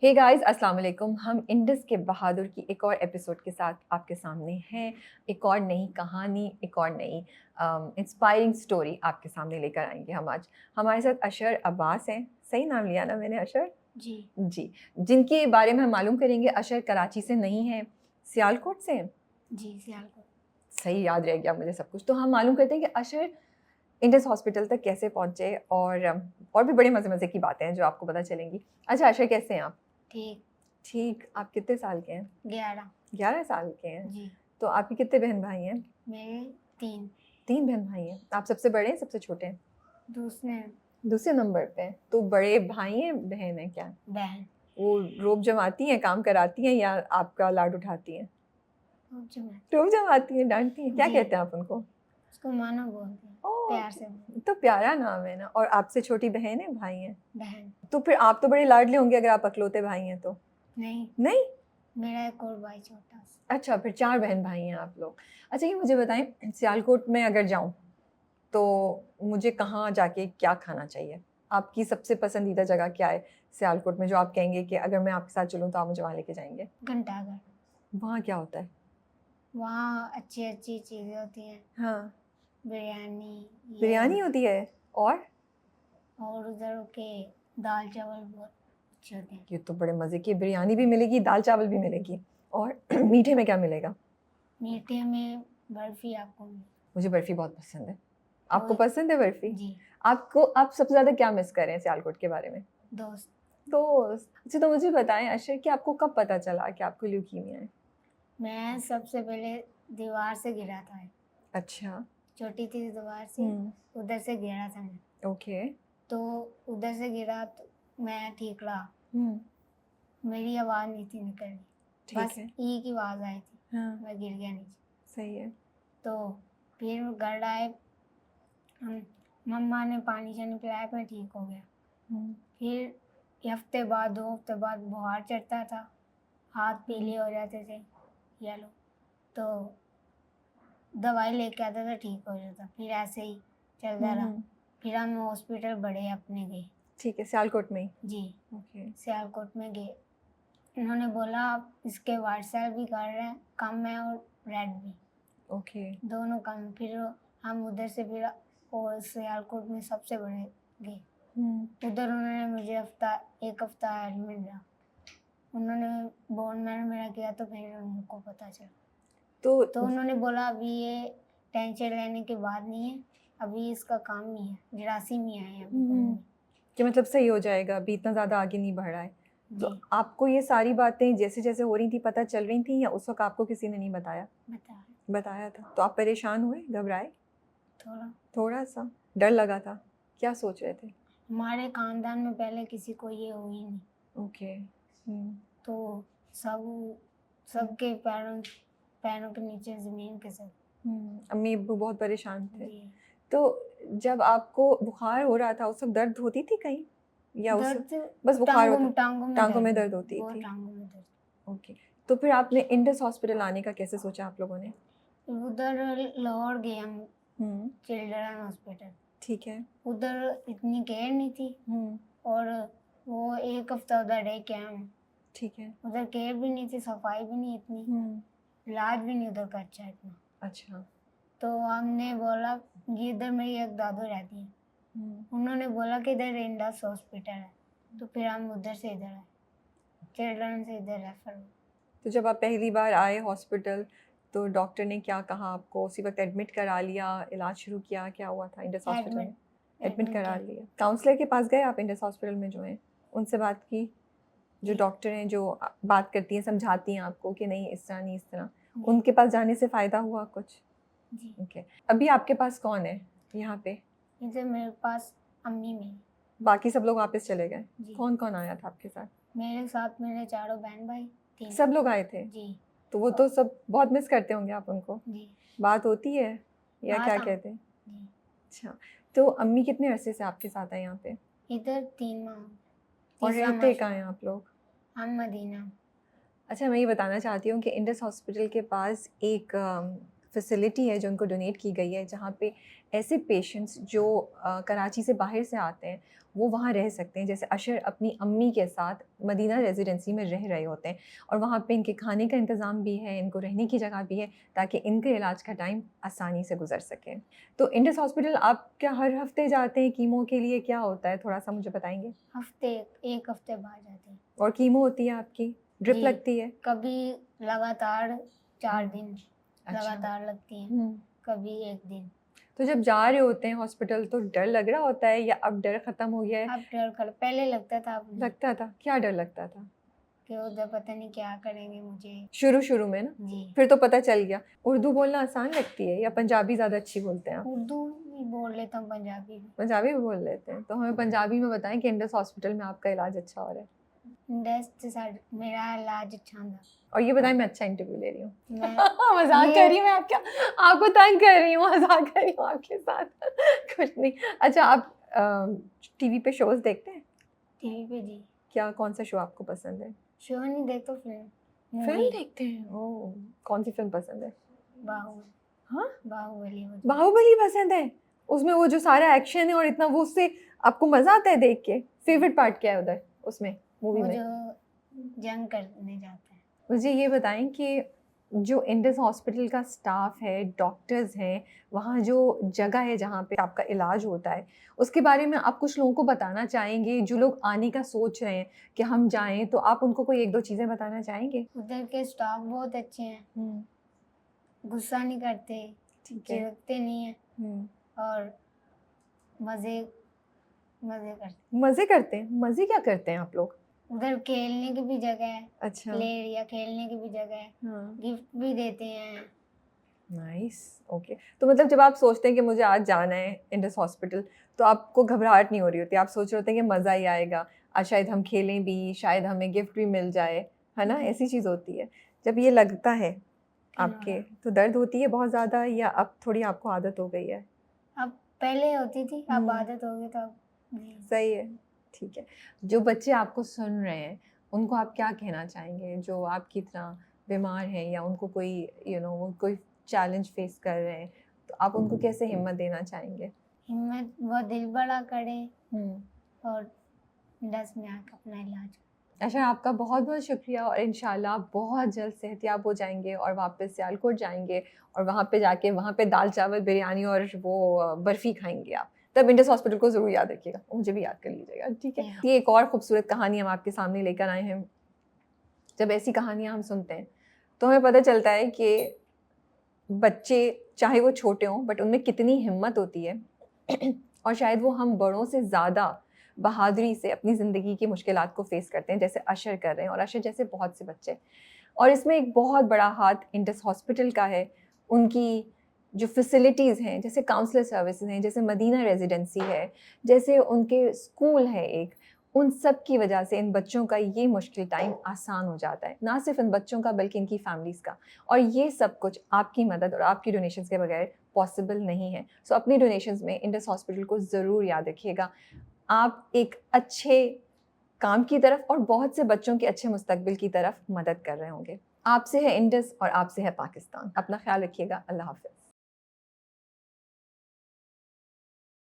Hey guys, अस्सलाम वालेकुम। हम इंडस के बहादुर की एक और एपिसोड के साथ आपके सामने हैं। एक और नई कहानी, एक और नई इंस्पायरिंग स्टोरी आपके सामने लेकर आएंगे हम आज। हमारे साथ अशर अब्बास हैं। सही नाम लिया ना मैंने, अशर? जी। जी। जिनके बारे में हम मालूम करेंगे। अशर कराची से नहीं है, सियालकोट से हैं। जी, सियालकोट। सही याद रह गया मुझे सब कुछ। तो हम मालूम करते हैं कि अशर इंडस हॉस्पिटल तक कैसे पहुँचे, और भी बड़े मज़े मज़े की बातें हैं जो आपको पता चलेंगी। अच्छा अशर, कैसे हैं आप? ठीक। ठीक। आप कितने साल के हैं? 11। 11 साल के हैं। जी। तो आपके कितने बहन भाई हैं? मेरे 3। 3 बहन भाई हैं। आप सबसे बड़े हैं, सबसे छोटे हैं? दूसरे दूसरे नंबर पे हैं। तो बड़े भाई हैं, बहन है क्या? बहन। वो रोब जमाती हैं, काम कराती हैं, या आपका लाड उठाती हैं? जो मैं रोब जमाती हैं, डांटती हैं, क्या जी, कहते हैं आप उनको? उसको मानो बोलते हैं, ओह, प्यार से बोलते तो प्यारा नाम है ना। और आपसे छोटी बहन है, भाई हैं? बहन। तो फिर आप तो बड़े लाडले होंगे अगर आप अकलौते भाई हैं तो। नहीं, नहीं? मेरा एक और भाई छोटा सा। अच्छा, फिर 4 बहन भाई हैं आप लोग। अच्छा, ये मुझे बताएं, सियालकोट में अगर जाऊं तो मुझे कहाँ जाके क्या खाना चाहिए? आपकी सबसे पसंदीदा जगह क्या है सियालकोट में, जो आप कहेंगे कि अगर मैं आपके साथ चलूँ तो आप मुझे वहाँ लेके जाएँगे? घंटाघर। वहाँ क्या होता है? वहाँ अच्छी अच्छी चीज़ें होती हैं। हाँ, बिरयानी, ये बिरयानी होती है। और और उधर के दाल चावल बहुत अच्छे होते हैं। ये तो बड़े मज़े की बिरयानी भी मिलेगी, दाल-चावल भी मिलेगी। और मीठे में क्या मिलेगा? मीठे में बर्फ़ी आपको मुझे बर्फ़ी बहुत पसंद है। आपको और पसंद है बर्फ़ी? जी, आप सबसे ज़्यादा क्या मिस कर रहे हैं सियालकोट के बारे में? दोस्त। दोस्त। अच्छा, तो मुझे बताएँ अशर, कि आपको कब पता चला कि आपको ल्यूकीमिया है? मैं सबसे पहले दीवार से गिरा था। अच्छा। छोटी थी दीवार से, हुँ, उधर से गिरा था मैं। ओके। तो उधर से गिरा तो मैं ठीक रहा। हुँ, मेरी आवाज़ नहीं थी निकल रही। ठीक बस है। ई की आवाज़ आई थी। हाँ, मैं गिर गया नीचे। सही है। तो फिर घर आए, हम मम्मा ने पानी शानी पिलाया, मैं ठीक हो गया। हुँ, फिर हफ्ते बाद 2 हफ्ते बाद बुखार चढ़ता था, हाथ हुँ, पीले हो जाते थे, येलो। तो दवाई लेके आता था, ठीक हो जाता। फिर ऐसे ही चलता रहा। हुँ, फिर हम हॉस्पिटल बड़े अपने गए। ठीक है, सियालकोट में ही? जी, ओके, सियालकोट में गए। उन्होंने बोला आप इसके व्हाइट सेल भी कर रहे हैं, कम है, और रेड भी, ओके। दोनों कम। फिर हम उधर से फिर और सियालकोट में सबसे बड़े गए। हुँ, उधर उन्होंने मुझे 1 हफ्ता एडमिट रहा। उन्होंने बोन मैरो मेरा किया, तो फिर उनको पता चला। तो तो उन्होंने बोला अभी ये टेंशन लेने की बात नहीं है, अभी इसका काम नहीं है, जरासीमिया है अभी खून हुँ, में। कि मतलब सही हो जाएगा, अभी इतना ज़्यादा आगे नहीं बढ़ा है। तो जी, आपको ये सारी बातें जैसे-जैसे हो रही थी पता चल रही थी, या उस वक़्त आपको किसी ने नहीं बताया? बताया बताया था। तो आप परेशान हुए, घबराए? थोड़ा। थोड़ा-सा? डर लगा था? क्या सोच रहे थे? हमारे खानदान में पहले किसी को ये हुई नहीं, ओके। हुँ, तो सब हुँ, सबके पैरों पैरों के नीचे ज़मीन खिसक। अम्मी-अब्बू बहुत परेशान थे। जी। तो जब आपको बुखार हो रहा था उस वक़्त दर्द होती थी कहीं? या उस दर्द बस बुखार टाँगों होता? में टाँगों में टाँगों दर्द में हुई, दर्द होती बहुत थी? टाँगों में दर्द। ओके। तो फिर आपने इंडस हॉस्पिटल आने का कैसे सोचा आप लोगों ने? उधर लाहौर गए हम, हुँ, चिल्ड्रन हॉस्पिटल। ठीक है। उधर इतनी केयर नहीं थी, हुँ, और वो 1 हफ्ता उधर रह के आए हम। ठीक है। उधर केयर भी नहीं थी, सफाई भी नहीं इतनी, हुँ, इलाज भी नहीं उधर का अच्छा इतना। अच्छा। तो हमने बोला, ये इधर मेरी एक दादू रहती है, हुँ, उन्होंने बोला कि इधर इंडस हॉस्पिटल है, तो फिर हम उधर से इधर आए, चिल्ड्रन से इधर रेफर हुए। तो जब आप पहली बार आए हॉस्पिटल तो डॉक्टर ने क्या कहा आपको? उसी वक़्त एडमिट करा लिया, इलाज शुरू किया, क्या हुआ था इंडस हॉस्पिटल में? एडमिट एडमिट एडमिट करा है। लिया। काउंसलर के पास गए आप इंडस हॉस्पिटल में जो हैं? उनसे बात की? जो जी, डॉक्टर हैं जो बात करती हैं, समझाती हैं आपको कि नहीं इस तरह नहीं इस तरह, जी, उनके पास जाने से फ़ायदा हुआ कुछ? जी। ओके। अभी आपके पास कौन है यहाँ पे? इधर मेरे पास अम्मी मेरी। बाकी सब लोग वापस चले गए? जी, कौन-कौन आया था आपके साथ? मेरे साथ मेरे चारों बहन भाई, 3। सब लोग आए थे? जी, तो वो तो सब बहुत मिस करते होंगे आप उनको? जी। बात होती है या हाँ क्या था। कहते हैं? जी, अच्छा, तो अम्मी कितने अरसे से आपके साथ हैं यहाँ पे? इधर 3 माह, और तीसरा माह रहते शुरू कहाँ हैं हुआ। आप लोग? हम मदीना। अच्छा, मैं ये बताना चाहती हूँ कि इंडस हॉस्पिटल के पास एक फैसिलिटी है जो उनको डोनेट की गई है, जहाँ पे ऐसे पेशेंट्स जो कराची से बाहर से आते हैं वो वहाँ रह सकते हैं। जैसे अशर अपनी अम्मी के साथ मदीना रेजिडेंसी में रह रहे होते हैं और वहाँ पे इनके खाने का इंतज़ाम भी है, इनको रहने की जगह भी है, ताकि इनके इलाज का टाइम आसानी से गुजर सके। तो इंडस हॉस्पिटल आप क्या हर हफ्ते जाते हैं कीमो के लिए? क्या होता है, थोड़ा सा मुझे बताएंगे? एक हफ्ते बाद जाते हैं। और कीमो होती है आपकी, ड्रिप जी, लगती है? कभी लगातार 4 हम्म, दिन अच्छा। लगातार लगती हैं, हम्म। कभी 1 दिन। तो जब जा रहे होते हैं हॉस्पिटल तो डर लग रहा होता है या अब डर ख़त्म हो गया है? अब डर कर पहले लगता था, अब नहीं, लगता था, क्या डर लगता था कि उधर पता नहीं क्या करेंगे मुझे। शुरू में ना? जी, फिर तो पता चल गया। उर्दू बोलना आसान लगती है या पंजाबी ज़्यादा अच्छी बोलते हैं आप? उर्दू भी बोल लेता हूँ, पंजाबी भी। पंजाबी भी बोल लेते हैं, तो हमें पंजाबी में बताएं कि इंडस हॉस्पिटल में आपका इलाज अच्छा हो रहा है। मेरा इलाज अच्छा था। और ये बताएं, मैं अच्छा इंटरव्यू ले रही हूँ? मैं मजाक ये- कर रही हूँ मैं आपका, आपको तंग कर रही हूँ, मजाक कर रही हूँ आपके साथ। कुछ नहीं। अच्छा, आप टीवी पे शोज देखते हैं? टीवी पे जी, क्या, कौन सा शो आपको पसंद है? शो नहीं देखता, फिल्म फिल्म मूवी। देखते हैं? ओह, कौन सी फिल्म पसंद है? बाहुबली। हाँ, बाहुबली वो जो- बाहुबली पसंद है? उसमें वो जो सारा एक्शन है और इतना, वो उससे आपको मजा आता है देख के? फेवरेट पार्ट क्या है उधर, उसमें, मूवी वो में? जो जंग करने जाता है। मुझे ये बताएं कि जो इंडस हॉस्पिटल का स्टाफ है, डॉक्टर्स हैं, वहाँ जो जगह है जहाँ पे आपका इलाज होता है, उसके बारे में आप कुछ लोगों को बताना चाहेंगे जो लोग आने का सोच रहे हैं कि हम जाएं, तो आप उनको कोई 1-2 चीज़ें बताना चाहेंगे? उधर के स्टाफ बहुत अच्छे हैं, गुस्सा नहीं करते, ठीक है। चिढ़ते नहीं है, हम्म। और मज़े मज़े करते। मज़े करते हैं? मज़े क्या करते हैं आप लोग? उधर खेलने की भी जगह है, अच्छा। प्ले एरिया खेलने की भी जगह है, हाँ, गिफ्ट भी देते हैं। Nice, okay. तो मतलब जब आप सोचते हैं कि मुझे आज जाना है इंडस हॉस्पिटल, तो आपको घबराहट नहीं हो रही होती? आप सोच रहे होते हैं कि मज़ा ही आएगा, आज शायद हम खेलें भी, शायद हमें गिफ्ट भी मिल जाए, है ना? ऐसी चीज़ होती है। जब ये लगता है आपके, तो दर्द होती है बहुत ज़्यादा या अब थोड़ी आपको आदत हो गई है? अब पहले होती थी, अब हम्म। आदत हो गई, तो अब नहीं। सही है, ठीक है। जो बच्चे आपको सुन रहे हैं, उनको आप क्या कहना चाहेंगे जो आपकी तरह बीमार हैं या उनको कोई वो कोई चैलेंज फेस कर रहे हैं, तो आप उनको कैसे हिम्मत देना चाहेंगे? हिम्मत, वो दिल बड़ा करे हम्म। और डस में आकर अपना इलाज करें। अच्छा, आपका बहुत बहुत शुक्रिया, और इंशाल्लाह आप बहुत जल्द सेहतयाब हो जाएंगे और वापस सियालकोट जाएंगे और वहाँ पे जाके वहाँ पे दाल चावल बिरयानी और वो बर्फ़ी खाएंगे आप। तब इंडस हॉस्पिटल को ज़रूर याद रखिएगा, मुझे भी याद कर लीजिएगा, ठीक है? ये एक और ख़ूबसूरत कहानी हम आपके सामने लेकर आए हैं। जब ऐसी कहानियाँ हम सुनते हैं तो हमें पता चलता है कि बच्चे चाहे वो छोटे हों, बट उनमें कितनी हिम्मत होती है और शायद वो हम बड़ों से ज़्यादा बहादुरी से अपनी ज़िंदगी की मुश्किलात को फेस करते हैं, जैसे अशर कर रहे हैं और अशर जैसे बहुत से बच्चे। और इसमें एक बहुत बड़ा हाथ इंडस हॉस्पिटल का है। उनकी जो फैसिलिटीज़ हैं, जैसे काउंसलर सर्विसेज हैं, जैसे मदीना रेजिडेंसी है, जैसे उनके स्कूल है एक, उन सब की वजह से इन बच्चों का ये मुश्किल टाइम आसान हो जाता है, ना सिर्फ इन बच्चों का बल्कि इनकी फैमिलीज़ का। और ये सब कुछ आपकी मदद और आपकी डोनेशंस के बगैर पॉसिबल नहीं है। सो अपनी डोनेशंस में इंडस हॉस्पिटल को ज़रूर याद रखिएगा। आप एक अच्छे काम की तरफ और बहुत से बच्चों के अच्छे मुस्तकबिल की तरफ मदद कर रहे होंगे। आपसे है इंडस और आपसे है पाकिस्तान। अपना ख्याल रखिएगा। अल्लाह हाफ़िज़।